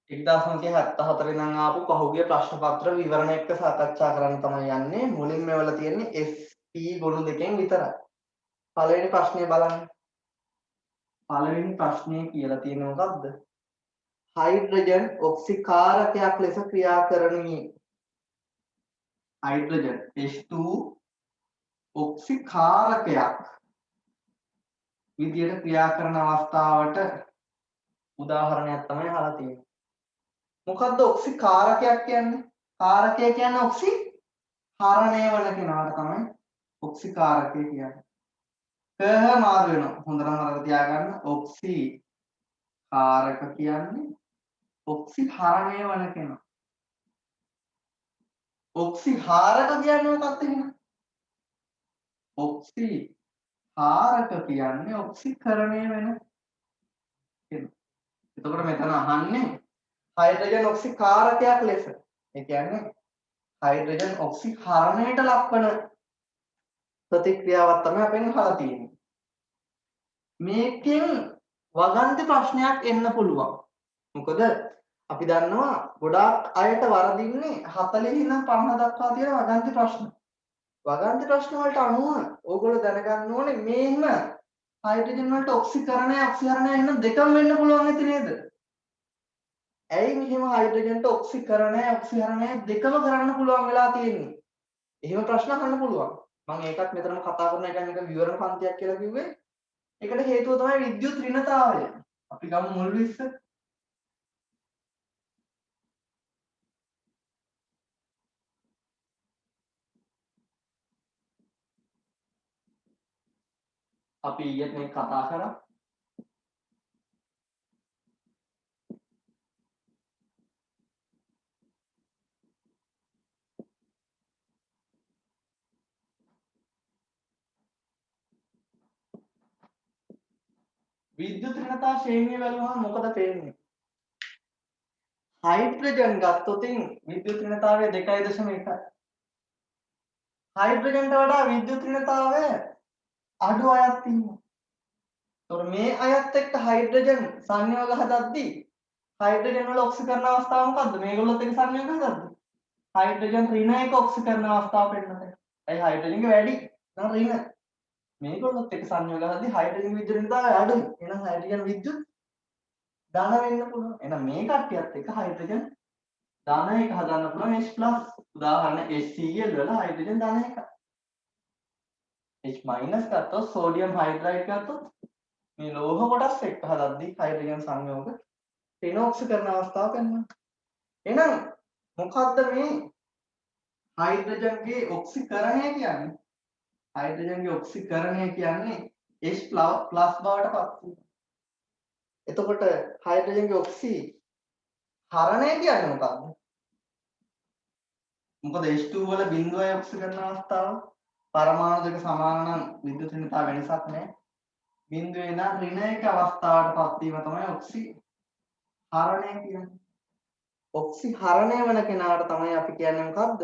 1974 ඉඳන් ආපු පහුගිය ප්‍රශ්න පත්‍ර විවරණ එක්ක සාකච්ඡා කරන්න තමයි යන්නේ. මුලින්ම වෙලා තියෙන්නේ SP ගුණ දෙකෙන් විතරයි. පළවෙනි ප්‍රශ්නේ බලන්න. පළවෙනි ප්‍රශ්නේ කියලා තියෙන්නේ මොකද්ද? හයිඩ්‍රජන් ඔක්සිකාරකයක් ලෙස ක්‍රියා කරනුයේ. හයිඩ්‍රජන් H2 ඔක්සිකාරකයක් විදියට ක්‍රියා කරන අවස්ථාවට උදාහරණයක් තමයි අහලා තියෙන්නේ. මොකද්ද ඔක්සිකාරකයක් කියන්නේ? කාරකය කියන්නේ ඔක්සි හරණය වන කෙනාට තමයි ඔක්සිකාරකය කියන්නේ. කහ මාරු වෙනවා. හොඳටම මතක තියාගන්න. ඔක්සි කාරක කියන්නේ ඔක්සි හරණය වන කෙනා. ඔක්සි හාරක කියන්නේ මොකක්ද එහෙනම්? ඔක්සි හාරක කියන්නේ ඔක්සිකරණය වෙන කෙනා. එතකොට මෙතන අහන්නේ හයිඩ්‍රජන් ඔක්සිකාරකයක් ලෙස. ඒ කියන්නේ හයිඩ්‍රජන් ඔක්සිහරණයට ලක්වන ප්‍රතික්‍රියාවක් තමයි අපෙන් අහලා තියෙන්නේ. මේකෙන් වගන්ති ප්‍රශ්නයක් එන්න පුළුවන්. මොකද අපි දන්නවා ගොඩාක් අයට වරදින්නේ 40 ඉඳන් 50 දක්වා තියෙන වගන්ති ප්‍රශ්න. වගන්ති ප්‍රශ්න වලට අනුව ඕගොල්ලෝ දැනගන්න ඕනේ මේන්න හයිඩ්‍රජන් වලට ඔක්සිකරණය ඔක්සිහරණය එන්න දෙකම වෙන්න පුළුවන් ඇති නේද? ඇයි මෙහෙම හයිඩ්‍රජන්ට ඔක්සිකරණය ඔක්සිහරණය දෙකම කරන්න පුළුවන් වෙලා තියෙන්නේ? එහෙම ප්‍රශ්න අහන්න පුළුවන්. මම ඒකත් මෙතනම කතා කරන එක නිකන් විවරණ පන්තියක් කියලා කිව්වේ. ඒකට හේතුව තමයි විද්‍යුත් ඍණතාවය. අපි ගමු මුල් විස්තර. අපි ඊයේත් මේ කතා කරා. විද්‍යුත් ඍණතා ශ්‍රේණිය බැලුවම මොකද පේන්නේ? හයිඩ්‍රජන් ගත්තොතින් විද්‍යුත් ඍණතාවය 2.1. හයිඩ්‍රජන්ට වඩා විද්‍යුත් ඍණතාවය අඩු අයක් තියෙනවා. ඒතකොට මේ අයත් එක්ක හයිඩ්‍රජන් සංයෝග හදද්දී හයිඩ්‍රජන් වල ඔක්සිකරණ අවස්ථාව මොකද්ද? මේගොල්ලොත් එක්ක සංයෝග හදද්දී හයිඩ්‍රජන් ඍණ එක ඔක්සිකරණ අවස්ථාව පෙන්නනවා. ඒ හයිඩ්‍රජන්ගේ වැඩි නම් ඍණ. මේගොල්ලොත් එක්ක සංයෝග හදද්දී හයිඩ්‍රජන් විද්‍යුත් ඍණතාවය අඩුයි. එහෙනම් හයිඩ්‍රජන් විද්‍යුත් ධන වෙන්න පුළුවන්. එහෙනම් මේ කට්ටියත් එක්ක හයිඩ්‍රජන් ධන එක හදන්න පුළුවන් H+. උදාහරණ HCl වල හයිඩ්‍රජන් ධන එක. H- ගත්තොත් සෝඩියම් හයිඩ්‍රයිඩ් ගත්තොත් මේ ලෝහ කොටස් එක්ක හදද්දී හයිඩ්‍රජන් සංයෝග රිනොක්සීකරණ අවස්ථාව පෙන්වනවා. එහෙනම් මොකද්ද මේ හයිඩ්‍රජන්ගේ ඔක්සිකරණය කියන්නේ? හයිඩ්‍රජන්ගේ ඔක්සිකරණය කියන්නේ H+ බවට පත් වීම. එතකොට හයිඩ්‍රජන්ගේ ඔක්සි හරණය කියන්නේ මොකක්ද? මොකද H2 වල බිඳුවයි ඔක්සිකරණ අවස්ථාව පරමාණු දෙක සමාන නම් විද්‍යුත් ඍණතාව වෙනසක් නැහැ. බිඳුවේ නම් ඍණ එක අවස්ථාවටපත් වීම තමයි ඔක්සි හරණය කියන්නේ. ඔක්සි හරණය වෙන කෙනාට තමයි අපි කියන්නේ මොකද්ද?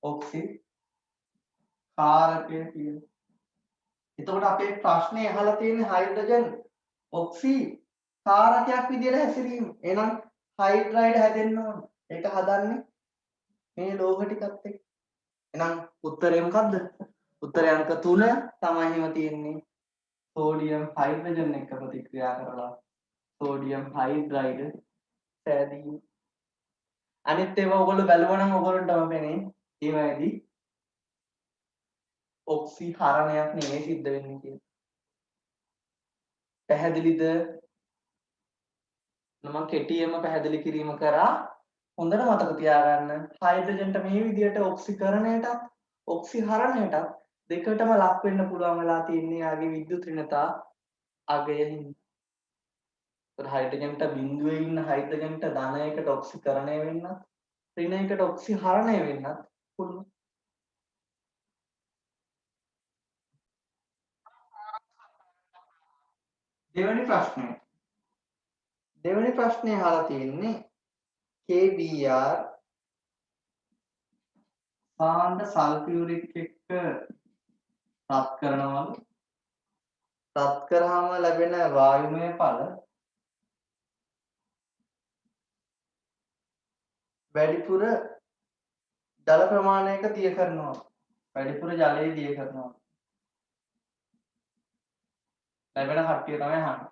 ඔක්සි කාරකය කියන්නේ. එතකොට අපේ ප්‍රශ්නේ අහලා තියෙන්නේ හයිඩ්‍රජන් ඔක්සි කාරකයක් විදියට හැසිරීම. එහෙනම් හයිඩ්‍රයිඩ් හැදෙන්න ඕන. ඒක හදන්නේ මේ ලෝහ ටිකත් එක්ක. එහෙනම් උත්තරේ මොකද්ද? උත්තරේ අංක 3 තමයි එහෙම තියෙන්නේ. සෝඩියම් හයිඩ්‍රජන් එක්ක ප්‍රතික්‍රියා කරලා සෝඩියම් හයිඩ්‍රයිඩ් සෑදීම. අනිත් ඒවා ඔයගොල්ලෝ බැලුවනම් ඔයගොල්ලන්ටම පේන්නේ ඒවායිදී ඔක්සි හරණයක් නෙමෙයි සිද්ධ වෙන්නේ කියලා. පැහැදිලිද? මම කෙටියෙන්ම පැහැදිලි කිරීම කරා. හොඳට මතක තියාගන්න. හයිඩ්‍රජන්ට මේ විදියට ඔක්සිකරණයටත් ඔක්සිහරණයටත් දෙකටම ලක් වෙන්න පුළුවන් වෙලා තියෙන්නේ යාගේ විද්‍යුත් ඍණතා අගයෙන්. ඒතර හයිඩ්‍රජන්ට බිඳුවේ ඉන්න හයිඩ්‍රජන්ට ධනයකට ඔක්සිකරණය වෙන්නත් ඍණයකට ඔක්සිහරණය වෙන්නත් පුළුවන්. දෙවෙනි ප්‍රශ්නය. දෙවෙනි ප්‍රශ්නේ අහලා තියෙන්නේ KBr සාන්ද්‍ර සල්ෆියුරික් එක්ක රත් කරනවලු. රත් කරාම ලැබෙන වායුමය ඵල වැඩිපුර ජල ප්‍රමාණයක දිය කරනවා. වැඩිපුර ජලය දිය කරනවා. ලැබෙන කට්ටිය තමයි අහන්නේ.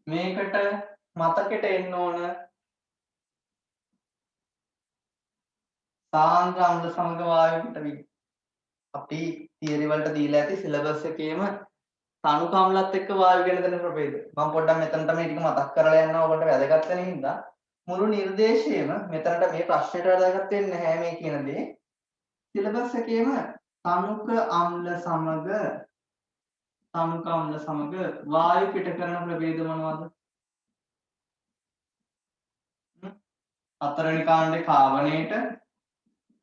මේකට මතකෙට එන්න ඕන සාන්ද්‍ර අම්ල සමග වායු පිටවීම. අපි තියරි වලට දීලා ඇති සිලබස් එකේම තණුක අම්ලත් එක්ක වායු ගෙන දෙන ප්‍රභේද. මම පොඩ්ඩක් මෙතනට මේ ටික මතක් කරලා යන්න ඔබට වැදගත් වෙන හින්දා මුළු නිර්දේශයේම මෙතනට මේ ප්‍රශ්නෙට වැදගත් වෙන්නේ නැහැ මේ කියන දේ. සිලබස් එකේම තණුක අම්ල සමග වායු පිට කරන ප්‍රභේද මොනවද? හතරවෙනි කාණ්ඩේ කාබනේට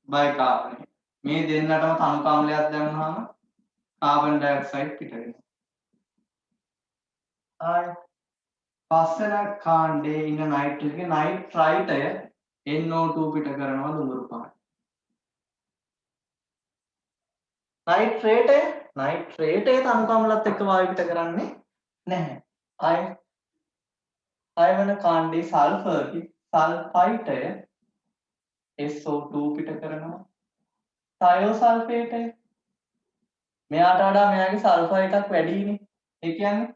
බයිකාබනේට. මේ දෙන්නටම තණුක අම්ලයක් දැම්මහම කාබන් ඩයොක්සයිඩ් පිට වෙනවා. පස්වෙනි කාණ්ඩේ ඉන්න නයිට්‍රයිටය NO2 පිට කරනවා දුඹුරු පාට. නයිට්‍රේටය තණුක අම්ලත් එක්ක වායු පිට කරන්නේ නැහැ. හයවන කාණ්ඩේ සල්ෆයිටය SO2 පිට කරනවා. තයෝසල්ෆේටය මෙයාට වඩා මෙයාගේ සල්ෆර් එකක් වැඩිනේ. ඒ කියන්නේ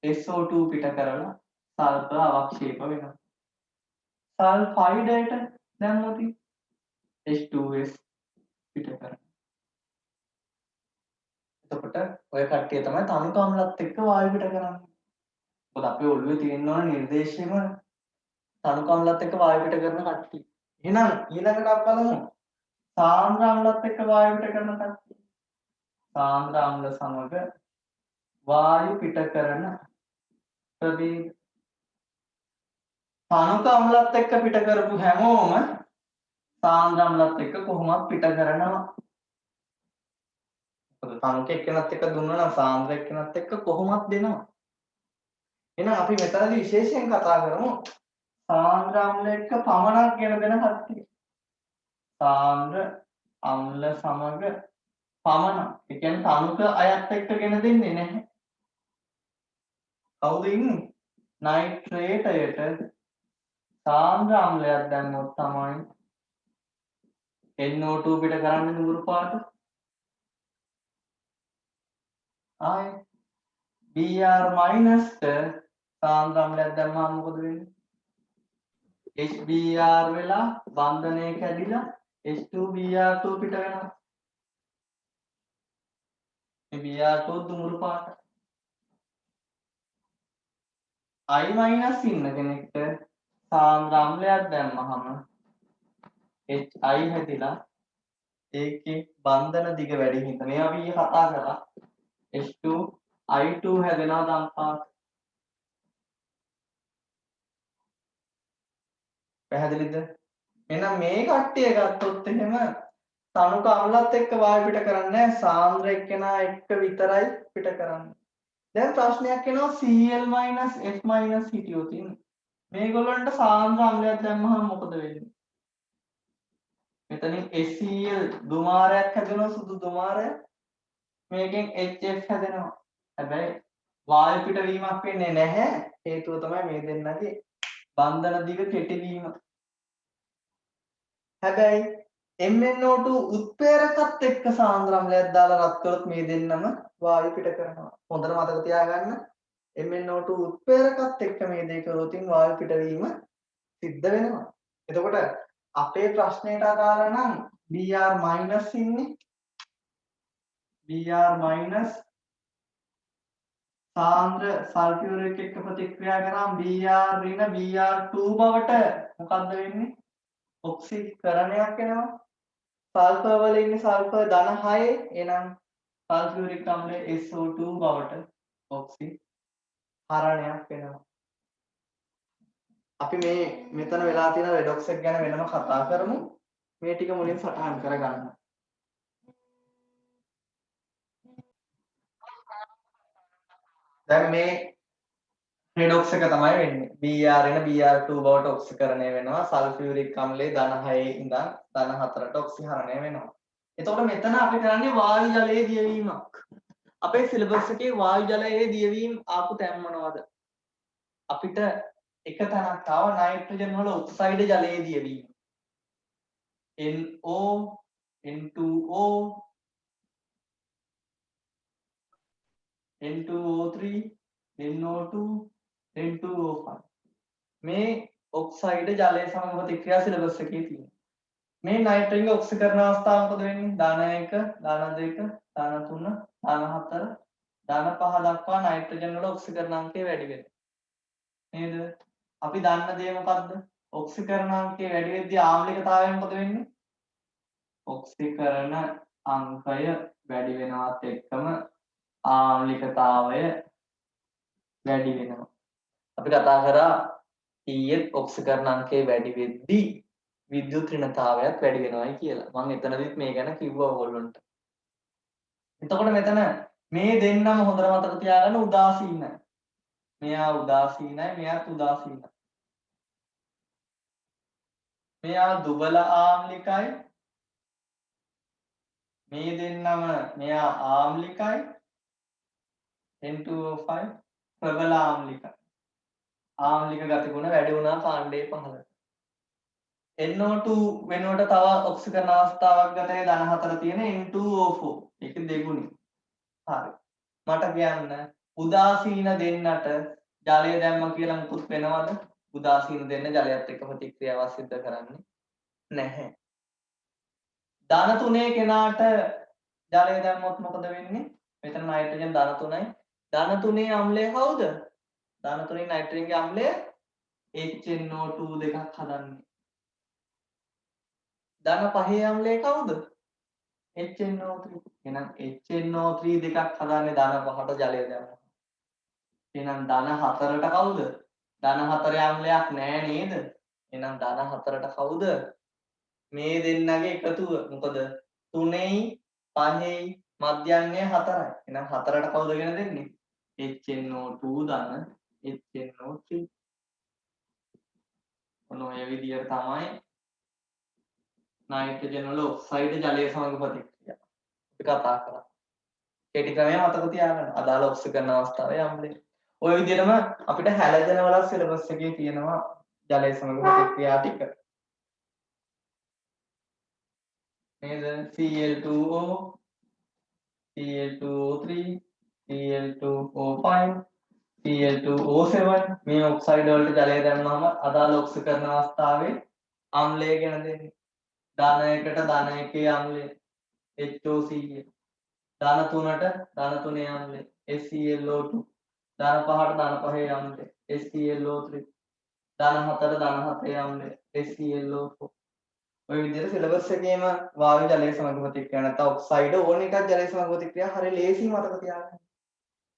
SO2 පිට කරලා සල්ෆර් අවක්ෂේප වෙනවා. සල්ෆයිඩයට දැම්මොත් H2S පිට කරනවා. එතකොට ඔය කට්ටිය තමයි තණුක අම්ලත් එක්ක වායු පිට කරන්නේ. මොකද අපේ ඔළුවේ තියෙන ඕන නිර්දේශයම තණුක අම්ලත් එක්ක වායු පිට කරන කට්ටිය. එහෙනම් ඊළඟට අපි බලමු සාන්ද්‍ර අම්ලත් එක්ක වායු පිට කරන කට්ටිය. සාන්ද්‍ර අම්ල සමග වායු පිට කරන ප්‍රභේද. තණුක අම්ලත් එක්ක පිට කරපු හැමෝම සාන්ද්‍ර අම්ලත් එක්ක කොහොමත් පිට කරනවා. මොකද තණුක එක්කෙනත් එක්ක දුන්නා නම් සාන්ද්‍ර එක්කෙනත් එක්ක කොහොමත් දෙනවා. එහෙනම් අපි මෙතනදී විශේෂයෙන් කතා කරමු සාන්ද්‍ර අම්ල එක්ක පමණක් ගෙන දෙන කට්ටිය. සාන්ද්‍ර අම්ල සමග පමණක්. ඒ කියන්නේ තණුක අයත් එක්ක ගෙන දෙන්නේ නැහැ. කවුද ඉන්නේ? නයිට්‍රේටයට සාන්ද්‍ර අම්ලයක් දැම්මොත් තමයි NO2 පිට කරන්නේ දුඹුරු පාට. Br- ට සාන්ද්‍ර අම්ලයක් දැම්මම මොකද වෙන්නේ? HBr වෙලා බන්ධනය කැඩිලා H2Br2 පිට වෙනවා. මේ Br2 දුඹුරු පාට. I- ඉන්න කෙනෙක්ට සාන්ද්‍ර අම්ලයක් දැම්මහම HI හැදිලා ඒකේ බන්ධන දිග වැඩි හින්දා මේ අපි කතා කරා H2I2 හැදෙනවා දම් පාට. පැහැදිලිද? එහෙනම් මේ කට්ටිය ගත්තොත් එහෙම තණුක අම්ලත් එක්ක වායු පිට කරන්නේ නැහැ. සාන්ද්‍ර එක්කෙනා එක්ක විතරයි පිට කරන්නේ. දැන් ප්‍රශ්නයක් එනවා Cl- F- හිටියොත් ඉන්නේ. මේගොල්ලන්ට සාන්ද්‍ර අම්ලයක් දැම්මහම මොකද වෙන්නේ? මෙතනින් HCl දුමාරයක් හැදෙනවා සුදු දුමාරයක්. මේකෙන් HF හැදෙනවා. හැබැයි වායු පිටවීමක් වෙන්නේ නැහැ. හේතුව තමයි මේ දෙන්නගේ බන්ධන දිග කෙටි වීම. හැබැයි MnO2 උත්ප්‍රේරකත් එක්ක සාන්ද්‍ර අම්ලයක් දාලා රත් කරොත් මේ දෙන්නම වායු පිට කරනවා. හොඳට මතක තියාගන්න. MnO2 උත්ප්‍රේරකත් එක්ක මේ දෙක කරොතින් වායු පිටවීම සිද්ධ වෙනවා. එතකොට අපේ ප්‍රශ්නයට අදාළ නම් Br- ඉන්නේ. Br- සාන්ද්‍ර සල්ෆියුරික් එක්ක ප්‍රතික්‍රියා කරාම Br- Br2 බවට මොකද්ද වෙන්නේ? ඔක්සිකරණයක් වෙනවා. සල්ෆර් වල ඉන්නේ සල්ෆර් ධන 6. එහෙනම් සල්ෆියුරික් අම්ලය SO2 බවට ඔක්සිහරණයක් වෙනවා. අපි මේ මෙතන වෙලා තියෙන රෙඩොක්ස් එක ගැන වෙනම කතා කරමු. මේ ටික මුලින් සටහන් කරගන්න. දැන් මේ රෙඩොක්ස් එක තමයි වෙන්නේ. Br- Br2 බවට ඔක්සිකරණය වෙනවා. සල්ෆියුරික් අම්ලයේ ධන 6 ඉඳන් ධන 4ට ඔක්සිහරණය වෙනවා. එතකොට මෙතන අපි කරන්නේ වායු ජලයේ දියවීමක්. අපේ සිලබස් එකේ වායු ජලයේ දියවීම ආපු තැන් මොනවද? අපිට එක තැනක් ආව නයිට්‍රජන් වල ඔක්සයිඩ් ජලයේදී වීම. NO N2O N2O3 NO2 N2O5 මේ ඔක්සයිඩ් ජලය සමග ප්‍රතික්‍රියා සිලබස් එකේ තියෙනවා. මේ නයිට්‍රජන් ඔක්සිකරණ අවස්ථාව මොකද වෙන්නේ? දාන 1, දාන 2, දාන 3, දාන 4, දාන 5 දක්වා නයිට්‍රජන් වල ඔක්සිකරණාංකය වැඩි වෙනවා. නේද? අපි දන්න දේ මොකද්ද? ඔක්සිකරණාංකය වැඩි වෙද්දී ආම්ලිකතාවය මොකද වෙන්නේ? ඔක්සිකරණ අංකය වැඩි වෙනවත් එක්කම ආම්ලිකතාවය වැඩි වෙනවා. අපි කතා කරා ඊයේ ඔක්සිකරණාංකය වැඩි වෙද්දී විද්‍යුත් ඍණතාවයත් වැඩි වෙනවායි කියලා. මම එතනදිත් මේ ගැන කිව්වා ඔයගොල්ලන්ට. එතකොට මෙතන මේ දෙන්නම හොඳට මතක තියාගන්න උදාසීනයි. මෙයා උදාසීනයි, මෙයාත් උදාසීනයි. මෙයා දුබල ආම්ලිකයි. මේ දෙන්නම මෙයා ආම්ලිකයි. N2O5 ප්‍රබල ආම්ලිකයි. ආම්ලික ගතිගුණ වැඩි වුණා කාණ්ඩයේ 15. NO2 වෙනුවට තව ඔක්සිකරණ අවස්ථාවක් ගතේ ධන 4 තියෙන N2O4. ඒක දෙගුණයි. හරි. මට කියන්න උදාසීන දෙන්නට ජලය දැම්ම කියලා මුකුත් වෙනවද? උදාසීන දෙන්න ජලයත් එක්ක ප්‍රතික්‍රියාවක් සිදු කරන්නේ නැහැ. ධන 3 කෙනාට ජලය දැම්මොත් මොකද වෙන්නේ? මෙතන නයිට්‍රජන් ධන 3යි. ධන 3 අම්ලය කවුද? ධන 3 නයිට්‍රජන්ගේ අම්ලය HNO2 දෙකක් හදන්නේ. ධන 5 අම්ලය කවුද? HNO3. එහෙනම් HNO3 දෙකක් හදන්නේ ධන 5ට ජලය දැම්මොත්. එහෙනම් ධන 4ට කවුද? ධන 4 අම්ලයක් නෑ නේද? එහෙනම් ධන 4ට කවුද? මේ දෙන්නගේ එකතුව. මොකද 3යි 5යි මධ්‍යන්නේ 4යි. එහෙනම් 4ට කවුද ගෙන දෙන්නේ? HNO2 ධන HNO3. ඔන්න ඔය විදියට තමයි නයිට්‍රජන් වල ඔක්සයිඩ් ජලය සමග ප්‍රතික්‍රියා අපි කතා කරා. කෙටි ක්‍රමය මතක තියාගන්න. අදාළ ඔක්සිකරණ අවස්ථාවේ අම්ලය. ඔය විදිහටම අපිට හැලජන වල සිලබස් එකේ තියෙනවා ජලය සමග ප්‍රතික්‍රියා ටික. නේද? Cl2O Cl2O3 Cl2O5 Cl2O7 මේ ඔක්සයිඩ් වලට ජලය දැම්මම අදාළ ඔක්සිකරණ අවස්ථාවේ අම්ලය ගැන දෙන්නේ. ධන 1ට ධන 1 අම්ලය HOCl. ධන 3ට ධන 3 අම්ලය HClO2. ධන 5ට ධන 5 අම්ලය HClO3. ධන 4ට ධන 7 අම්ලය HClO4. ඔය විදිහට සිලබස් එකේම වායු ජලය සමග ප්‍රතික්‍රියා නැත්නම් ඔක්සයිඩ් ඕන එකක් ජලය සමග ප්‍රතික්‍රියා හරිය ලේසි මතක තියාගන්න.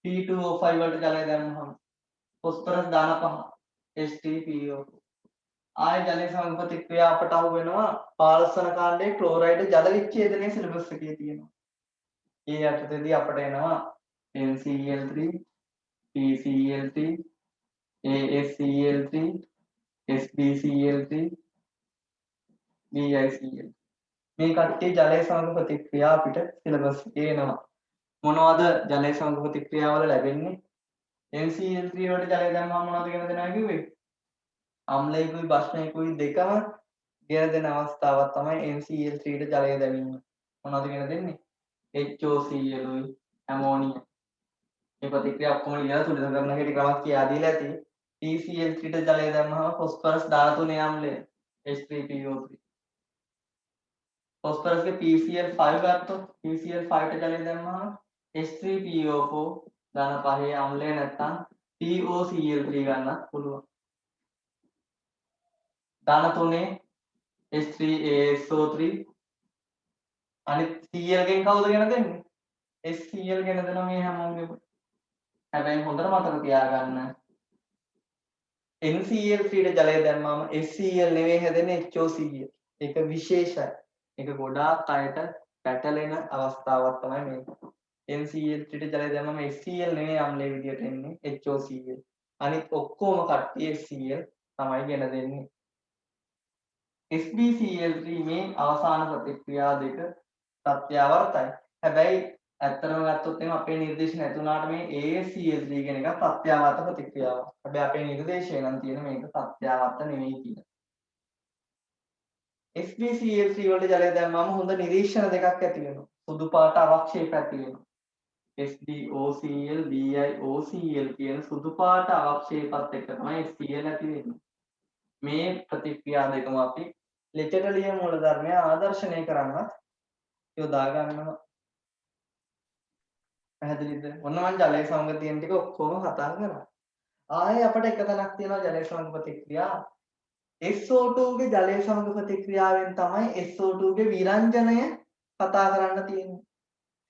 P2O5 වලට ජලය දැම්මහම ෆොස්ෆරස් ධන 5 H3PO. ආය ජලය සමග ප්‍රතික්‍රියා අපට අහු වෙනවා පාලසන කාණ්ඩයේ ක්ලෝරයිඩ් ජල විච්ඡේදනයේ සිලබස් එකේ තියෙනවා. ඒ යටතේදී අපට එනවා NCl3 PCl3 ASCl3 SbCl3 BiCl. මේ කට්ටිය ජලය සමග ප්‍රතික්‍රියා අපිට සිලබස් එකේ එනවා. මොනවද ජලය සමග ප්‍රතික්‍රියාවල ලැබෙන්නේ? NCl3 වලට ජලය දැම්මම මොනවද ගෙන දෙනවා කිව්වේ? අම්ලයකුයි බෂ්ණයකුයි දෙකම ගෙන දෙන අවස්ථාවක් තමයි NCl3ට ජලය දැමීම. මොනවද ගෙන දෙන්නේ? HOCl උයි ඇමෝනිය. මේ ප්‍රතික්‍රියා ඔක්කොම ලියලා තුලිත කරන හැටි ක්‍රමයක් කියා දීලා ඇති. PCl3ට ජලය දැම්මම ෆොස්ෆරස් 13 අම්ලය H3PO3. ෆොස්ෆරස්ගේ PCl5 ගත්තොත් PCl5ට ජලය දැම්මම H3PO4 ධන 5 අම්ලය නැත්තම් POCl3 ගන්නත් පුළුවන්. ධන 3 H3ASO3 අනිත් Cl ගෙන් කවුද ගෙන දෙන්නේ? HCl ගෙන දෙනවා මේ හැමෝගෙම. හැබැයි හොඳට මතක තියාගන්න NCl3ට ජලය දැම්මම HCl නෙවෙයි හැදෙන්නේ HOCl. ඒක විශේෂයි. ඒක ගොඩාක් අයට පැටලෙන අවස්ථාවක් තමයි මේක. NCl3ට ජලය දැම්මම HCl නෙවෙයි අම්ලයේ විදියට එන්නේ HOCl. අනිත් ඔක්කොම කට්ටිය HCl තමයි ගෙන දෙන්නේ. SbCl3 මේ අවසාන ප්‍රතික්‍රියා දෙක ප්‍රත්‍යාවර්තයි. හැබැයි ඇත්තටම ගත්තොත් එහෙනම් අපේ නිර්දේශ නැතුණාට මේ ACL3 කියන එක ප්‍රත්‍යාවර්ත ප්‍රතික්‍රියාවක්. හැබැයි අපේ නිර්දේශය නම් තියෙන මේක ප්‍රත්‍යාවර්ත නෙවෙයි කියලා. SbCl3 වලට ජලය දැම්මම හොඳ නිරීක්ෂණ දෙකක් ඇති වෙනවා. සුදු පාට අවක්ෂේප ඇති වෙනවා. SbOCl BiOCl කියන සුදු පාට අවක්ෂේපත් එක්ක තමයි Cl ඇති වෙන්නේ. මේ ප්‍රතික්‍රියා දෙකම අපි ලෙචටලිය මූලධර්මය ආදර්ශනය කරන්නත් යොදා ගන්නවා. පැහැදිලිද? ඔන්න මම ජලය සංගතියන් ටික ඔක්කොම කතා කරා. ආයේ අපිට එක තැනක් තියෙනවා ජලය සංග ප්‍රතික්‍රියා. SO2 ගේ ජලය සමග ප්‍රතික්‍රියාවෙන් තමයි SO2 ගේ විරංජනය කතා කරන්න තියෙන්නේ.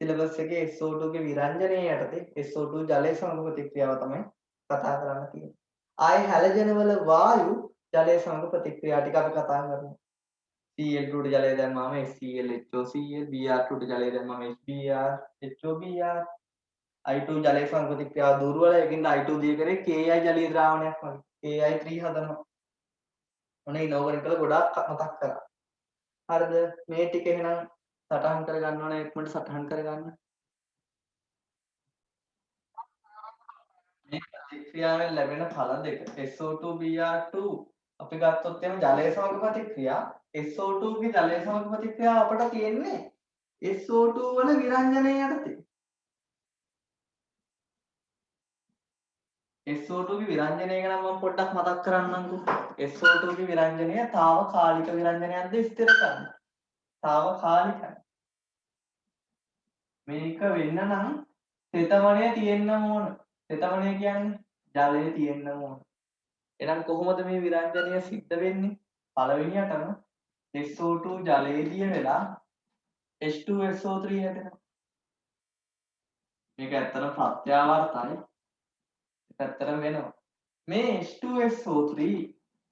සිලබස් එකේ SO2 ගේ විරංජනය යටතේ SO2 ජලය සමග ප්‍රතික්‍රියාව තමයි කතා කරන්න තියෙන්නේ. ආයේ හැලජන වල වායු ජලය සමග ප්‍රතික්‍රියා ටික අපි කතා කරනවා. Cl2 ට ජලය දැම්මම HCl HOCl, Br2 ට ජලය දැම්මම HBr HOBr, I2 ජලය සමග ප්‍රතික්‍රියාව දුර්වලයි. ඒකින්ද I2 දිය කරේ Ki ජලීය ද්‍රාවණයක් වගේ. Ki3 හදනවා. ඔන්න ඉනෝගනිකල ගොඩාක් මතක් කරා. හරිද? මේ ටික එහෙනම් සටහන් කරගන්න ඕනේ ඉක්මනට සටහන් කරගන්න. මේ ප්‍රතික්‍රියාවෙන් ලැබෙන ඵල දෙක SO2 Br2 අපි ගත්තොත් එහෙනම් ජලය සමග ප්‍රතික්‍රියා SO2 ගේ ජලය සමග ප්‍රතික්‍රියාව අපට තියෙන්නේ SO2 වල විරංජනය යටතේ. SO2 ගේ විරංජනය ගැන මම පොඩ්ඩක් මතක් කරන්නම්කෝ. SO2 ගේ විරංජනය తాවකාලික විරංජනයක්ද ස්ථිර කරන්න. తాවකාලිකයි. මේක වෙන්න නම් තෙතමනය තියෙන්න ඕන. තෙතමනය කියන්නේ ජලය තියෙන්න ඕන. එහෙනම් කොහොමද මේ විරංජනය සිද්ධ වෙන්නේ? පළවෙනියටම SO2 ජලයේදී වෙලා H2SO3 හැදෙනවා. මේක ඇත්තටම ප්‍රත්‍යාවර්තයි. ඒක ඇත්තටම වෙනවා. මේ H2SO3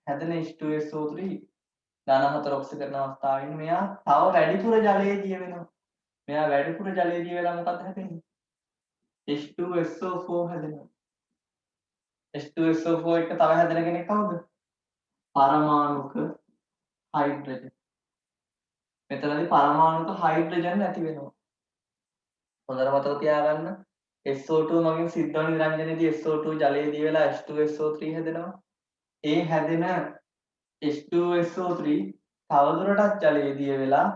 හැදෙන H2SO3 ධන 4 ඔක්සිජන් අවස්ථාවෙන් මෙයා තව වැඩිපුර ජලයේදී වෙනවා. මෙයා වැඩිපුර ජලයේදී වෙලා මොකක්ද හැදෙන්නේ? H2SO4 හැදෙනවා. H2SO4 එක තව හැදෙන කෙනෙක් කවුද? පරමාණුක හයිඩ්‍රජන්. මෙතනදී පරමාණුක හයිඩ්‍රජන් ඇති වෙනවා. හොඳට මතක තියාගන්න. SO2 මගින් සිද්ධ වන විරංජනයේදී SO2 ජලයේදී වෙලා H2SO3 හැදෙනවා. ඒ හැදෙන H2SO3 තවදුරටත් ජලයේදී වෙලා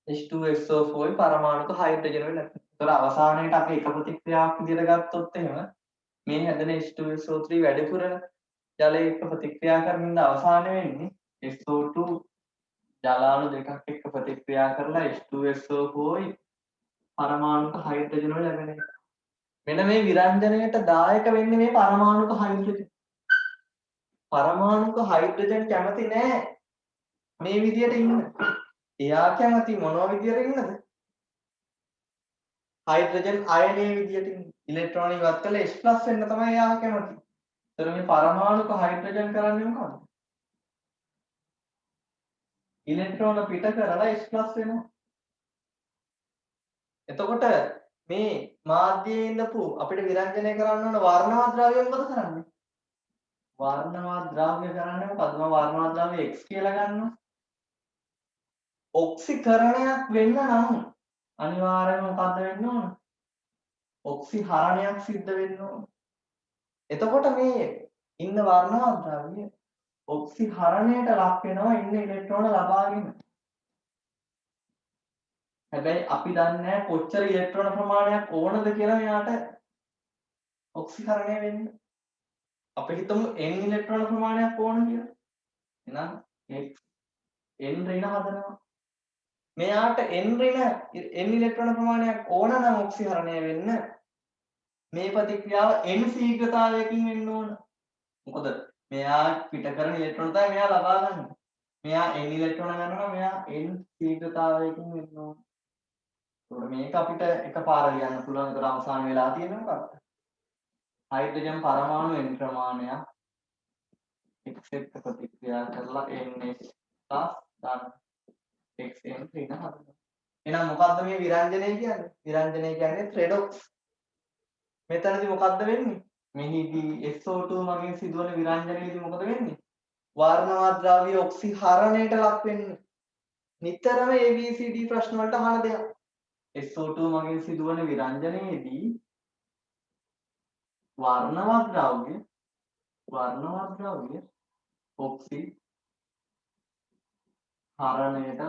H2SO4 පරමාණුක හයිඩ්‍රජන් වෙලා. ඒතර අවසානයේට අපි එක ප්‍රතික්‍රියාවක් විදිහට ගත්තොත් එහෙම මේ හැදෙන H2SO3 වැඩිපුර ජලයේ එක්ක ප්‍රතික්‍රියා කරමින් අවසාන වෙන්නේ SO2 ජලාණු දෙකක් එක්ක ප්‍රතික්‍රියා කරලා H2SO4 පරමාණුක හයිඩ්‍රජන් වල ලැබෙන එක. මෙන්න මේ විරංජනයට දායක වෙන්නේ මේ පරමාණුක හයිඩ්‍රජන්. පරමාණුක හයිඩ්‍රජන් කැමති නෑ මේ විදියට ඉන්න. එයා කැමති මොනවා විදියට ඉන්නද? හයිඩ්‍රජන් අයනයේ විදියට ඉන්න. ඉලෙක්ට්‍රෝන ඉවත් කරලා H+ වෙන්න තමයි එයා කැමති. ඒතර මේ පරමාණුක හයිඩ්‍රජන් කරන්නේ මොකක්ද? ඉලෙක්ට්‍රෝන පිට කරලා H+ වෙනවා. එතකොට මේ මාධ්‍යයේ ඉඳපු අපිට විරංජනය කරන්න ඕන වර්ණවත් ද්‍රව්‍ය මොකද කරන්නේ? වර්ණවත් ද්‍රව්‍ය කරන්නේ මොකද්ද? මම වර්ණවත් ද්‍රව්‍ය X කියලා ගන්නවා. ඔක්සිකරණයක් වෙන්න නම් අනිවාර්යයෙන්ම මොකද්ද වෙන්න ඕන? ඔක්සිහරණයක් සිද්ධ වෙන්න ඕන. එතකොට මේ ඉන්න වර්ණවත් ද්‍රව්‍ය ඔක්සිහරණයට ලක් වෙනවා ඉන්න ඉලෙක්ට්‍රෝන ලබාගෙන. හැබැයි අපි දන්නේ නැහැ කොච්චර ඉලෙක්ට්‍රෝන ප්‍රමාණයක් ඕනද කියලා මෙයාට ඔක්සිකරණය වෙන්න. අපි හිතමු n ඉලෙක්ට්‍රෝන ප්‍රමාණයක් ඕන කියලා. එහෙනම් x n ඍණ හදනවා. මෙයාට n ඉලෙක්ට්‍රෝන ප්‍රමාණයක් ඕන නම් ඔක්සිහරණය වෙන්න මේ ප්‍රතික්‍රියාව n ශීඝ්‍රතාවයකින් වෙන්න ඕන. මොකද මෙයා පිට කරන ඉලෙක්ට්‍රෝන තමයි මෙයා ලබා ගන්න. මෙයා n ඉලෙක්ට්‍රෝන ගන්නවා මෙයා n ශීඝ්‍රතාවයකින් වෙන්න ඕන. ඒකට මේක අපිට එකපාර ලියන්න පුළුවන්. ඒකට අවසාන වෙලා තියෙන්නේ මොකක්ද? හයිඩ්‍රජන් පරමාණු n ප්‍රමාණයක් x එක්ක ප්‍රතික්‍රියා කරලා NH+ දාන්න xn ඍණ හදනවා. එහෙනම් මොකද්ද මේ විරංජනය කියන්නේ? විරංජනය කියන්නේ ට්‍රෙඩොක්ස්. මෙතනදී මොකද්ද වෙන්නේ? මෙහිදී SO2 මගින් සිදුවන විරංජනයේදී මොකද වෙන්නේ? වර්ණවත් ද්‍රව්‍ය ඔක්සිහරණයට ලක් වෙන්නේ. නිතරම ABCD ප්‍රශ්න වලට අහන දෙයක්. SO2 මගින් සිදුවන විරංජනයේදී වර්ණවත් ද්‍රව්‍ය ඔක්සිහරණයට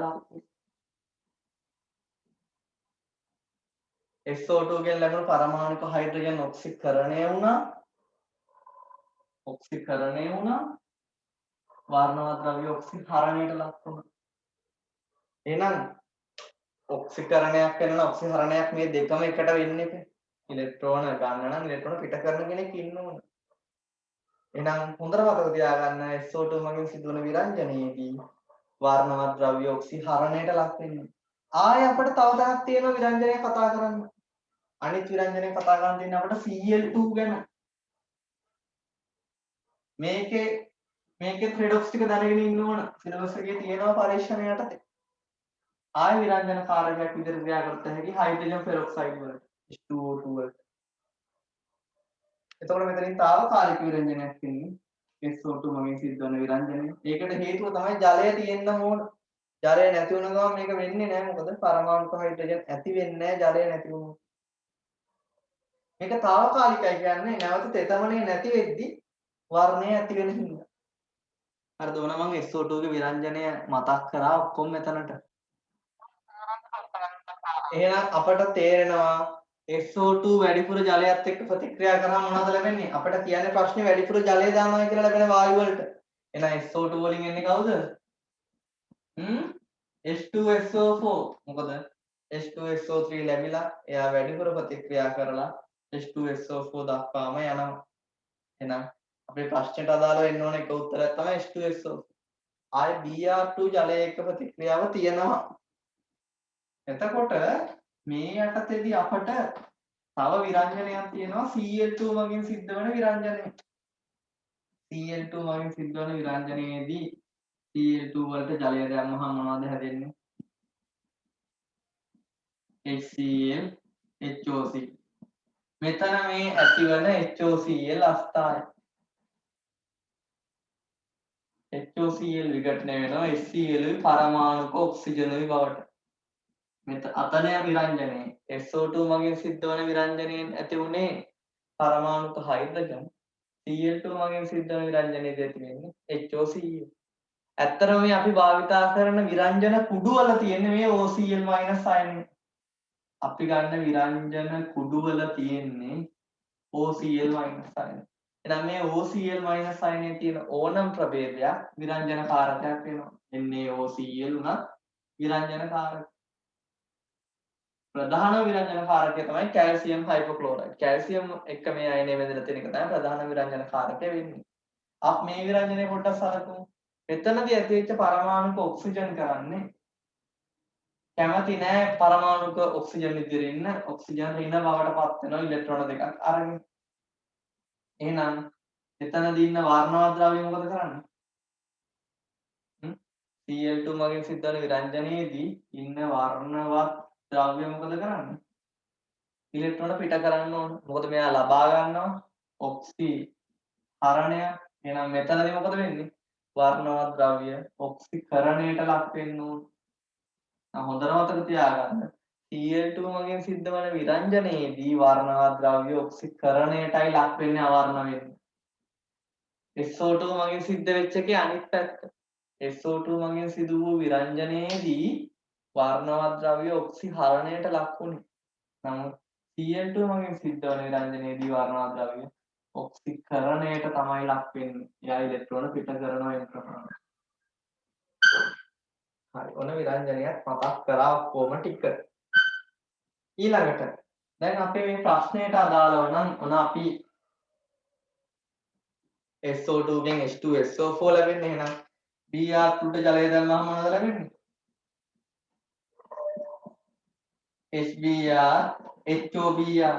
ලක් වේ. SO2 ගෙන් ලැබුණු පරමාණුක හයිඩ්‍රජන් ඔක්සිකරණය වුණා. වර්ණවත් ද්‍රව්‍ය ඔක්සිහරණයට ලක් වුණා. එහෙනම් ඔක්සිකරණයක් වෙනවා ඔක්සිහරණයක් මේ දෙකම එකට වෙන්නේ නැහැ. ඉලෙක්ට්‍රෝන ගන්න නම් ඉලෙක්ට්‍රෝන පිට කරන කෙනෙක් ඉන්න ඕන. එහෙනම් හොඳට මතක තියාගන්න SO2 මගින් සිදුවන විරංජනයේදී වර්ණවත් ද්‍රව්‍ය ඔක්සිහරණයට ලක් වෙන්නේ. ආයෙ අපිට තව තැනක් තියෙනවා විරංජනය කතා කරන්න. අනිත් විරංජනය කතා කරන්න තියෙන අපිට Cl2 ගැන. මේකේ ට්‍රේඩ්-ඔෆ්ස් ටික දැනගෙන ඉන්න ඕන. සිලබස් එකේ තියෙනවා පරීක්ෂණ යටතේ. ආය විරංජන කාරකයක් විදිහට ක්‍රියා කරත හැකි හයිඩ්‍රජන් පෙරොක්සයිඩ් වලට H2O2 වලට. එතකොට මෙතනින් తాවකාලික විරංජනයක් වෙන්නේ SO2 මගින් සිද්ධ වෙන විරංජනය. ඒකට හේතුව තමයි ජලය තියෙන්න ඕන. ජලය නැති වුණ ගමන් මේක වෙන්නේ නැහැ. මොකද පරමාණුක හයිඩ්‍රජන් ඇති වෙන්නේ නැහැ ජලය නැති වුණොත්. මේක తాවකාලිකයි කියන්නේ නැවත තෙතමනේ නැති වෙද්දි වර්ණය ඇති වෙන හින්දා. හරිද? ඕන මම SO2 ගේ විරංජනය මතක් කරා ඔක්කොම මෙතනට. එහෙනම් අපට තේරෙනවා SO2 වැඩිපුර ජලයත් එක්ක ප්‍රතික්‍රියා කරාම මොනවද ලැබෙන්නේ? අපිට කියන්නේ ප්‍රශ්නේ වැඩිපුර ජලය දානවා කියලා ලැබෙන වායු වලට. එහෙනම් SO2 වලින් එන්නේ කවුද? H2SO4. මොකද H2SO3 ලැබිලා එයා වැඩිපුර ප්‍රතික්‍රියා කරලා H2SO4 දක්වාම යනවා. එහෙනම් අපේ ප්‍රශ්නෙට අදාළ වෙන්න ඕන එක උත්තරයක් තමයි H2SO4. ආයේ Br2 ජලය එක්ක ප්‍රතික්‍රියාව තියෙනවා. එතකොට මේ යටතේදී අපට තව විරංජනයක් තියෙනවා Cl2 මගින් සිද්ධ වෙන විරංජනය. Cl2 මගින් සිද්ධ වෙන විරංජනයේදී Cl2 වලට ජලය දැම්මහම මොනවද හැදෙන්නේ? HCl HOC. මෙතන මේ ඇතිවන HOCl අස්ථාය. HOCl විඝටනය වෙනවා HCl පරමාණුක ඔක්සිජනුයි බවට. අතන විරංජනයේ SO2 මගින් සිද්ධ වන විරංජනයෙන් ඇති වුණේ පරමාණුක හයිඩ්‍රජන්. Cl2 මගින් සිද්ධ වන විරංජනයේදී ඇති වෙන්නේ HOCl. ඇත්තටම මේ අපි භාවිතා කරන විරංජන කුඩු වල තියෙන මේ OCl- අයනය. අපි ගන්න විරංජන කුඩු වල තියෙන්නේ OCl- අයනය. එහෙනම් මේ OCl- අයනයේ තියෙන ඕනම ප්‍රභේදයක් විරංජන කාරකයක් වෙනවා. NaOCl උනත් විරංජන කාරක. ප්‍රධාන විරංජන කාරකය තමයි කැල්සියම් හයිපොක්ලෝරයිඩ්. කැල්සියම් එක්ක මේ අයනය බෙදලා තියෙන එක තමයි ප්‍රධාන විරංජන කාරකය වෙන්නේ. අපි මේ විරංජනය පොඩ්ඩක් සලකමු. මෙතනදී ඇතිවෙච්ච පරමාණුක ඔක්සිජන් කරන්නේ කැමති නෑ පරමාණුක ඔක්සිජන් විදිහට ඉන්න ඔක්සිජන් ඍණ බවට පත් වෙනවා ඉලෙක්ට්‍රෝන දෙකක් අරගෙන. එහෙනම් එතනදී ඉන්න වර්ණවත් ද්‍රව්‍ය මොකද කරන්නේ? Cl2 මගින් සිද්ධ වෙන විරංජනයේදී ඉන්න වර්ණවත් ද්‍රව්‍ය මොකද කරන්නේ? ඉලෙක්ට්‍රෝන පිට කරන්න ඕන. මොකද මෙයා ලබා ගන්නවා ඔක්සිහරණය. එහෙනම් මෙතනදී මොකද වෙන්නේ? වර්ණවත් ද්‍රව්‍ය ඔක්සිකරණයට ලක් වෙන්න ඕන. හොඳට මතක තියාගන්න. Cl2 මගින් සිද්ධ වන විරංජනයේදී වර්ණවත් ද්‍රව්‍ය ඔක්සිකරණයටයි ලක් වෙන්නේ අවර්ණ වෙන්නේ. SO2 මගින් සිද්ධ වෙච්ච එකේ අනිත් පැත්ත. SO2 මගින් සිදු වූ විරංජනයේදී වර්ණවත් ද්‍රව්‍ය ඔක්සිහරණයට ලක් වුණේ. නමුත් Cl2 මගින් සිද්ධ වන විරංජනයේදී වර්ණවත් ද්‍රව්‍ය ඔක්සිකරණයට තමයි ලක් වෙන්නේ. එයා ඉලෙක්ට්‍රෝන පිට කරනවා එන්ට්‍රෝන. හරි. ඔන්න විරංජනයක් මතක් කරා ඔක්කොම ටික. ඊළඟට දැන් අපේ මේ ප්‍රශ්නයට අදාළව නම් ඔන්න අපි SO2 ගෙන් H2SO4 ලැබෙන්නේ. එහෙනම් Br2 ට ජලය දැම්මම මොනවද ලැබෙන්නේ? HBr HOBr.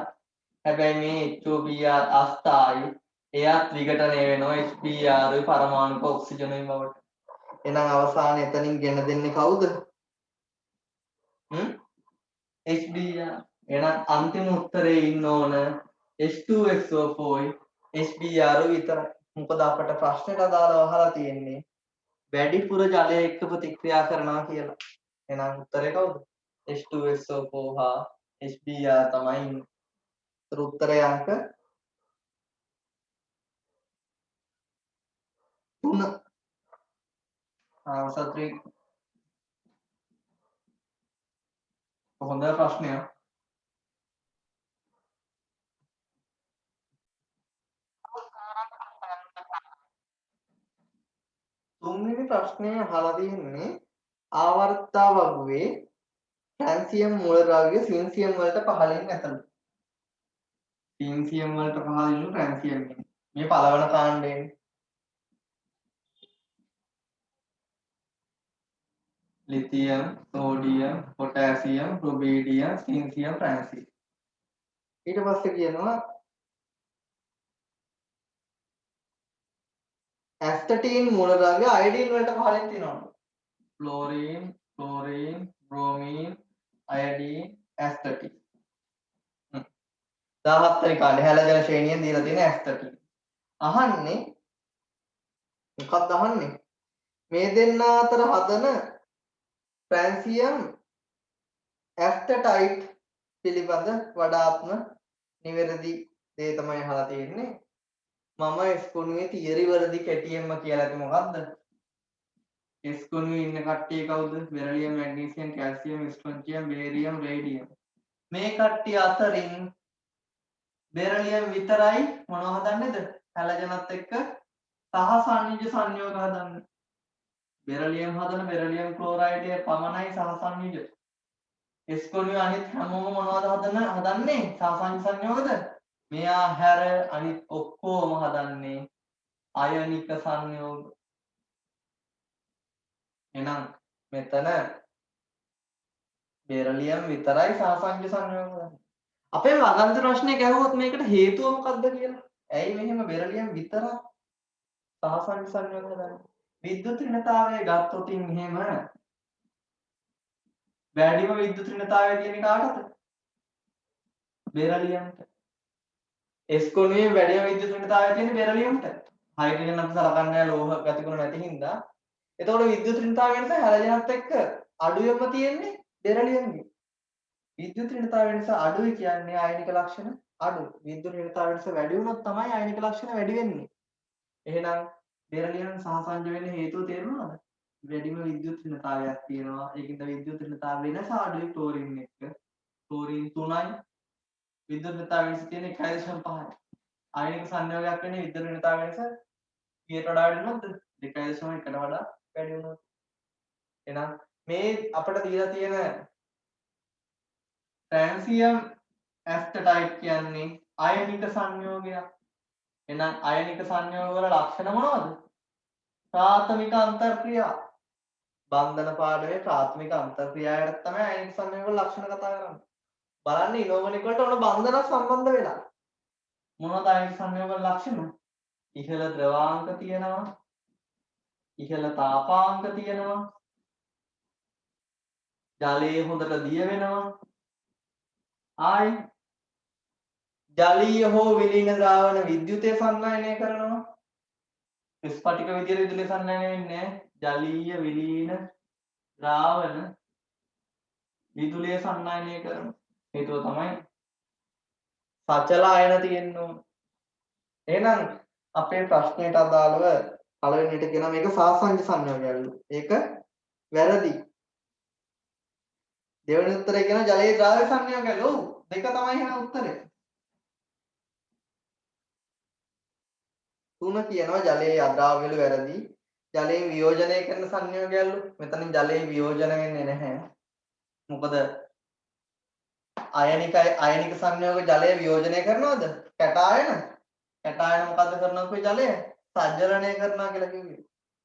හැබැයි මේ HOBr අස්ථායි. එයත් විඝටනය වෙනවා HBr පරමාණුක ඔක්සිජනුයි බවට. එහෙනම් අවසානයේ එතනින් ගෙන දෙන්නේ කවුද? HBr. එහෙනම් අන්තිම උත්තරේ ඉන්න ඕන H2SO4යි HBr විතරයි. මොකද අපට ප්‍රශ්නෙට අදාළව අහලා තියෙන්නේ වැඩිපුර ජලය එක්ක ප්‍රතික්‍රියා කරනවා කියලා. එහෙනම් උත්තරේ කවුද? H2SO4 හා HBr තමයි ඉන්නේ. ඒතර උත්තරය අංක 3. සත්‍රි හොඳ ප්‍රශ්නයක්. තුන්වෙනි ප්‍රශ්නය අහලා තියෙන්නේ ආවර්තා වගුවේ කැල්සියම් මූලද්‍රව්‍ය සීන්සියම් වලට පහළින් ඇතලු. සීන්සියම් වලට පහළින් කැල්සියම් මේ පළවන කාණ්ඩයෙන් ලිතියම්, සෝඩියම්, පොටෑසියම්, රුබීඩියම්, සීන්සියම්, ට්‍රැන්සියම්. ඊට පස්සේ කියනවා ඇස්ටටීන් මූලද්‍රව්‍ය අයඩීන් වලට පහළින් තියෙනවා. ෆ්ලෝරීන්, බ්‍රෝමීන්, අයඩීන්, ඇස්ටටීන්. 17 වෙනි කාණ්ඩේ හැලජන ශ්‍රේණියෙන් දීලා තියෙන ඇස්ටටීන්. අහන්නේ මොකක්ද අහන්නේ? මේ දෙන්න අතර හදන ට්‍රැන්සියම් ඇස්ටටයිට් පිළිබඳ වඩාත්ම නිවැරදි දේ තමයි අහලා තියෙන්නේ. මම ස්කුණුවේ තියරි වලදී කෙටියෙන්ම කියලා ඇති මොකද්ද? ස්කුණුවේ ඉන්න කට්ටිය කවුද? Beryllium, magnesium, calcium, strontium, barium, radium. මේ කට්ටිය අතරින් බෙරිලියම් විතරයි මොනව හදන්නේද? හැලජනත් එක්ක සහසන්නිජ සංයෝග හදන්නේ. බෙරිලියම් හදන බෙරිලියම් ක්ලෝරයිඩය පමණයි සහසන්නිජ. ස්කුණුවේ අනිත් හැමෝම මොනවද හදන්නේ? සහසන්නිජ සංයෝගද? මෙයා හැර අනිත් ඔක්කොම හදන්නේ අයනික සංයෝග. එහෙනම් මෙතන බෙරිලියම් විතරයි සහසන්නිජ සංයෝග හදන්නේ. අපේ වගන්ති ප්‍රශ්නේ ගැහුවොත් මේකට හේතුව මොකක්ද කියලා? ඇයි මෙහෙම බෙරිලියම් විතරක් සහසන්නිජ සංයෝග හදන්නේ? විද්‍යුත් ඍණතාවය ගත්තොත් එහෙම වැඩිම විද්‍යුත් ඍණතාවය තියෙන්නේ කාටද? බෙරිලියම්ට. ස්කොණුවේ වැඩිම විද්‍යුත් ඍණතාවය තියෙන්නේ බෙරිලියම්ට. හයිඩ්‍රජන් අපි සලකන්නේ නැහැ ලෝහ ගතිගුණ නැති හින්දා. එතකොට විද්‍යුත් ඍණතාවය නිසා හැලජනත් එක්ක අඩුවෙන්ම තියෙන්නේ බෙරිලියම්ගේ. විද්‍යුත් ඍණතාවය නිසා අඩුයි කියන්නේ ආයනික ලක්ෂණ අඩු. විද්‍යුත් ඍණතාවය නිසා වැඩි වුණොත් තමයි ආයනික ලක්ෂණ වැඩි වෙන්නේ. එහෙනම් බෙරිලියම් සහසංජ වෙන්න හේතුව තේරුණාද? වැඩිම විද්‍යුත් ඍණතාවයක් තියෙනවා. ඒකින්ද විද්‍යුත් ඍණතාව වෙනස අඩුයි ක්ලෝරින් එක්ක. ක්ලෝරින් 3යි විද්‍යුත් ඍණතාවය වෙනස තියෙන්නේ 1.5යි. ආයනික සංයෝගයක් වෙන්නේ විද්‍යුත් ඍණතාවය වෙනස 1ට වඩා වැඩි වුණොත්ද? 2.1කට වඩා වැඩි වුණොත්. එහෙනම් මේ අපිට දීලා තියෙන ට්‍රැන්සියම් ඇස්ටටයිට් කියන්නේ අයනික සංයෝගයක්. එහෙනම් අයනික සංයෝග වල ලක්ෂණ මොනවද? ප්‍රාථමික අන්තර්ක්‍රියා. බන්ධන පාඩමේ ප්‍රාථමික අන්තර්ක්‍රියාවට තමයි අයනික සංයෝග වල ලක්ෂණ කතා කරන්නේ. බලන්න ඉනෝගනික වලට ඔන්න බන්ධනක් සම්බන්ධ වෙලා. මොනවද අයනික සංයෝග වල ලක්ෂණ? ඉහළ ද්‍රවාංක තියෙනවා. ඉහළ තාපාංක තියෙනවා. ජලයේ හොඳට දිය වෙනවා. ආයි ජලීය හෝ විලීන ද්‍රාවණ විද්‍යුතය සන්නායනය කරනවා. ස්පටික විදියට විදුලිය සන්නායනය වෙන්නේ නැහැ. ජලීය විලීන ද්‍රාවණ විදුලිය සන්නායනය කරනවා. හේතුව තමයි සචල ආයන තියෙන්න ඕන. එහෙනම් අපේ ප්‍රශ්නයට අදාළව පළවෙනිට කියන මේක සාසංජ සංයෝගයලු. ඒක වැරදි. දෙවෙනි උත්තරේ කියන ජලයේ ද්‍රාව්‍ය සංයෝගයලු. ඔව් දෙක තමයි එහෙනම් උත්තරේ. තුන කියනවා ජලයේ අද්‍රාව්‍යලු වැරදි. ජලයෙන් වියෝජනය කරන සංයෝගයලු. මෙතනින් ජලයේ වියෝජන වෙන්නේ නැහැ. මොකද අයනික සංයෝග ජලය වියෝජනය කරනවද? කැටායන. කැටායන මොකද්ද කරනවද ජලය? සජලනය කරනවා කියලා කිව්වේ.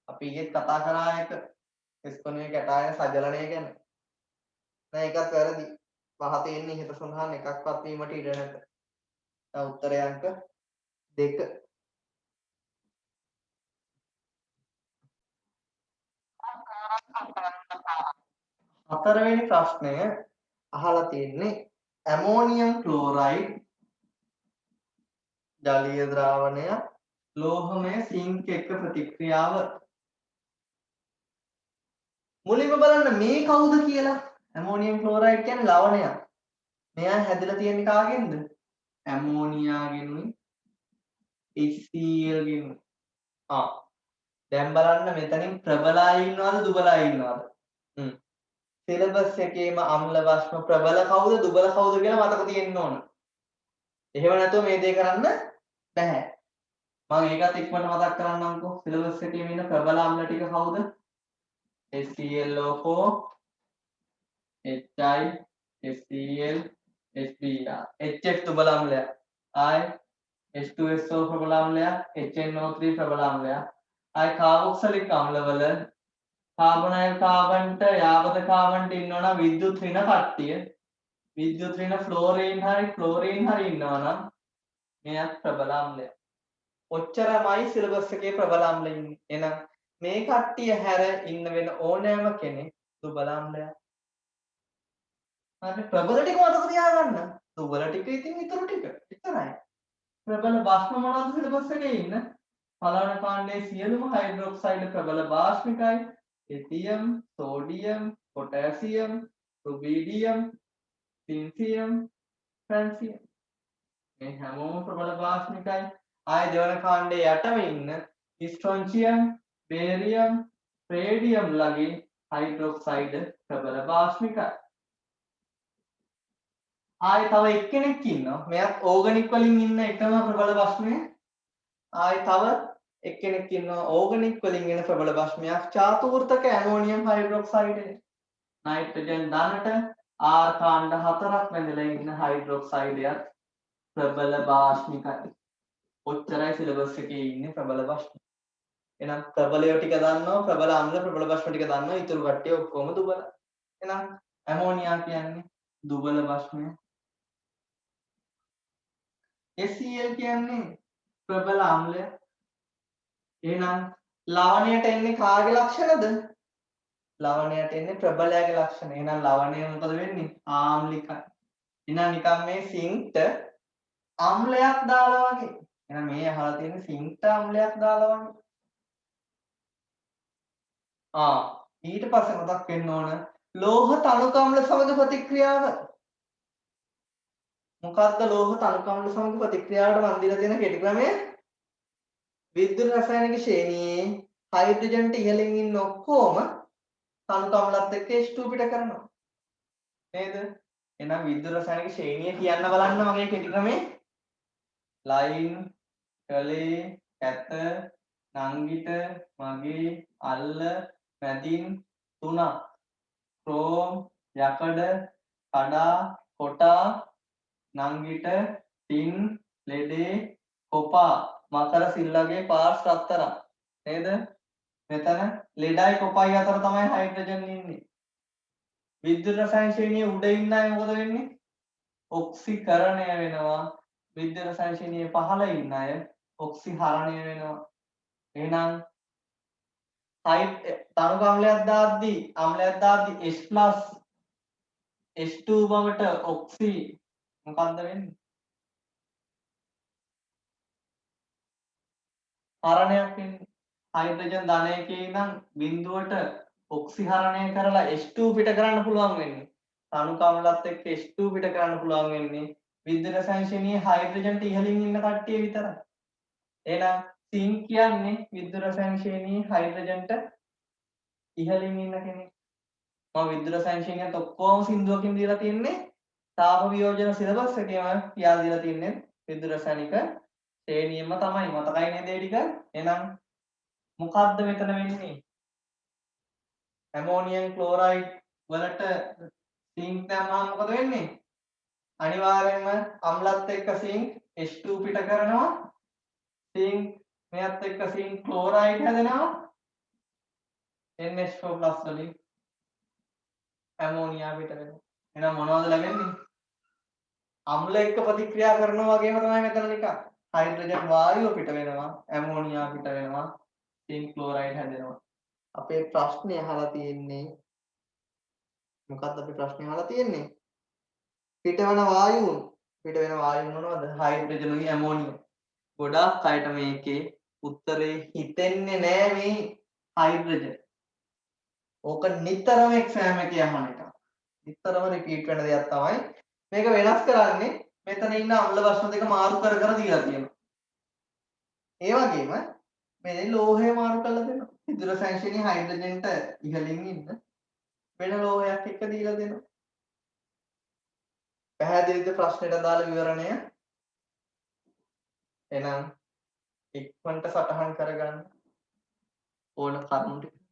අපි ඊයේත් කතා කරා එක ස්කොණුවේ කැටායන සජලනය ගැන. නෑ ඒකත් වැරදි. පහ තියෙන්නේ ඉහත සඳහන් එකක්වත් වීමට ඉඩ නැත. දැන් උත්තරය අංක 2. හතරවෙනි ප්‍රශ්නය අහලා තියෙන්නේ ඇමෝනියම් ක්ලෝරයිඩ් ජලීය ද්‍රාවණය ලෝහමය සිංක් එක්ක ප්‍රතික්‍රියාව. මුලින්ම බලන්න මේ කවුද කියලා. ඇමෝනියම් ක්ලෝරයිඩ් කියන්නේ ලවණයක්. මෙයා හැදලා තියෙන්නේ කාගෙන්ද? ඇමෝනියාගෙනුයි HCl ගෙනුයි. දැන් බලන්න මෙතනින් ප්‍රබල අය ඉන්නවද දුබල අය ඉන්නවද? සිලබස් එකේම අම්ල භස්ම ප්‍රබල කවුද දුබල කවුද කියලා මතක තියෙන්න ඕන. එහෙම නැතුව මේ දේ කරන්න බෑ. මම ඒකත් ඉක්මනට මතක් කරන්නම්කෝ. සිලබස් එකේ ඉන්න ප්‍රබල අම්ල ටික කවුද? HClO4 HI HCl HBr HF දුබල අම්ලයක්. H2SO ප්‍රබල අම්ලයක්, HNO3 ප්‍රබල අම්ලයක්. කාබොක්සිලික් අම්ලවල කාබොනයිල් කාබන්ට යාබද කාබන්ට ඉන්නවනම් විද්‍යුත් ඍණ කට්ටිය විද්‍යුත් ඍණ ෆ්ලෝරීන් හරි ඉන්නවනම් මෙයක් ප්‍රබල අම්ලයක්. ඔච්චරමයි සිලබස් එකේ ප්‍රබල අම්ල ඉන්නේ. එහෙනම් මේ කට්ටිය හැර ඉන්න වෙන ඕනෑම කෙනෙක් දුබල අම්ලයක්. හරි ප්‍රබල ටික මතක තියාගන්න. දුබල ටික ඉතින් ඊටු ටික විතරයි. ප්‍රබල භස්ම මොනවද සිලබස් එකේ ඉන්න? පළවන කාණ්ඩයේ සියලුම හයිඩ්‍රොක්සයිඩ් ප්‍රබල භාෂ්මිකයි. Lithium, sodium, potassium, rubidium, caesium, francium. මේ හැමෝම ප්‍රබල භාෂ්මිකයි. දෙවන කාණ්ඩයේ යටම ඉන්න ස්ට්‍රොන්චියම්, බේරියම්, රේඩියම් ලගේ හයිඩ්‍රොක්සයිඩ් ප්‍රබල භාෂ්මිකයි. තව එක්කෙනෙක් ඉන්නවා. මෙයාත් ඕගනික් වලින් ඉන්න එකම ප්‍රබල භස්මය. තව එක්කෙනෙක් ඉන්නවා ඕගනික් වලින් එන ප්‍රබල භස්මයක් චාතුර්ථක ඇමෝනියම් හයිඩ්‍රොක්සයිඩ්. නයිට්‍රජන් ධනට R කාණ්ඩ 4ක් වැදලා ඉන්න හයිඩ්‍රොක්සයිඩයක් ප්‍රබල භාෂ්මිකයි. ඔච්චරයි සිලබස් එකේ ඉන්නේ ප්‍රබල භස්ම. එහෙනම් ප්‍රබලයෝ ටික දන්නවා, ප්‍රබල අම්ල ප්‍රබල භස්ම ටික දන්නවා, ඊටු කට්ටිය ඔක්කොම දුබල. එහෙනම් ඇමෝනියා කියන්නේ දුබල භස්මය. HCl කියන්නේ ප්‍රබල අම්ලය. එහෙනම් ලවණයට එන්නේ කාගේ ලක්ෂණද? ලවණයට එන්නේ ප්‍රබලයාගේ ලක්ෂණ. එහෙනම් ලවණය මොකද වෙන්නේ? ආම්ලිකයි. එහෙනම් නිකන් මේ සිංක්ට අම්ලයක් දාලා වගේ. එහෙනම් මේ අහලා තියෙන සිංක්ට අම්ලයක් දාලා වගේ. ඊට පස්සේ මතක් වෙන්න ඕන ලෝහ තනුක අම්ල සමග ප්‍රතික්‍රියාව. මොකක්ද ලෝහ තනුක අම්ල සමග ප්‍රතික්‍රියාවට මන් දීලා තියෙන කෙටි ක්‍රමය? විද්‍යුත් රසායනික ශ්‍රේණියේ හයිඩ්‍රජන්ට ඉහළින් ඉන්න ඔක්කොම තනුක අම්ලත් එක්ක H2 පිට කරනවා. නේද? එහෙනම් විද්‍යුත් රසායනික ශ්‍රේණිය කියන්න බලන්න මගේ කෙටි ක්‍රමේ ලයින්, කලේ, කැත, නංගිට, මගේ, අල්ල, මැදින් තුනක්. ක්‍රෝම්, යකඩ, කඩා, කොටා, නංගිට, ටින්, ලෙඩේ, කොපා, මකර සිල්ලගේ පාර්ස් රත්තරන්. නේද? මෙතන ලෙඩයි කොපයි අතර තමයි හයිඩ්‍රජන් ඉන්නේ. විද්‍යුත් රසායන ශ්‍රේණියේ උඩ ඉන්න අය මොකද වෙන්නේ? ඔක්සිකරණය වෙනවා. විද්‍යුත් රසායන ශ්‍රේණියේ පහළ ඉන්න අය ඔක්සිහරණය වෙනවා. එහෙනම් තනුක අම්ලයක් දාද්දී H+ H2 බවට ඔක්සි මොකද්ද වෙන්නේ? හරණයක් වෙන්නේ. හයිඩ්‍රජන් ධනයකේ ඉඳන් බිඳුවට ඔක්සිහරණය කරලා H2 පිට කරන්න පුළුවන් වෙන්නේ. තනුක අම්ලත් එක්ක H2 පිට කරන්න පුළුවන් වෙන්නේ විද්‍යුත් රසායන ශ්‍රේණියේ හයිඩ්‍රජන්ට ඉහළින් ඉන්න කට්ටිය විතරයි. එහෙනම් සිංක් කියන්නේ විද්‍යුත් රසායන ශ්‍රේණියේ හයිඩ්‍රජන්ට ඉහළින් ඉන්න කෙනෙක්. මම විද්‍යුත් රසායන ශ්‍රේණියත් ඔක්කොම සින්දුවකින් දීලා තියෙන්නේ. තාප වියෝජන සිලබස් එකේම කියලා දීලා තින්නේ විද්‍යුත් රසායනික ශ්‍රේණියම තමයි. මතකයි නේද ඒ ටික? එහෙනම් මොකද්ද මෙතන වෙන්නේ? ඇමෝනියම් ක්ලෝරයිඩ් වලට සිංක් දැම්මම මොකද වෙන්නේ? අනිවාර්යයෙන්ම අම්ලත් එක්ක සිංක් H2 පිට කරනවා. සිංක් මෙයත් එක්ක සිංක් ක්ලෝරයිඩ් හැදෙනවා. NH4+ වලින් ඇමෝනියා පිට වෙනවා. එහෙනම් මොනවද ලැබෙන්නේ? අම්ල එක්ක ප්‍රතික්‍රියා කරනවා වගේම තමයි මෙතන නිකන් හයිඩ්‍රජන් වායුව පිට වෙනවා, ඇමෝනියා පිට වෙනවා, සිංක් ක්ලෝරයිඩ් හැදෙනවා. අපේ ප්‍රශ්නේ අහලා තියෙන්නේ මොකක්ද අපේ ප්‍රශ්නේ අහලා තියෙන්නේ? පිටවන වායුන් මොනවද? හයිඩ්‍රජනුයි ඇමෝනියම්. ගොඩාක් අයට මේකේ උත්තරේ හිතෙන්නේ නෑ මේ හයිඩ්‍රජන්. ඕක නිතරම එක්සෑම් එකේ අහන එක. නිතරම රිපීට් වෙන දෙයක් තමයි. මේක වෙනස් කරන්නේ මෙතන ඉන්න අම්ල ප්‍රශ්න දෙක මාරු කර කර දීලා තියෙනවා. ඒ වගේම මේ ලෝහය මාරු කරලා දෙනවා. හිඩ්‍රොසැන්ෂනි හයිඩ්‍රජන්ට ඉහළින් ඉන්න වෙන ලෝහයක් එක්ක දීලා දෙනවා. පැහැදිලිද ප්‍රශ්නෙට අදාළ විවරණය? එහෙනම් ඉක්මනට සටහන් කරගන්න ඕන කරුණු ටික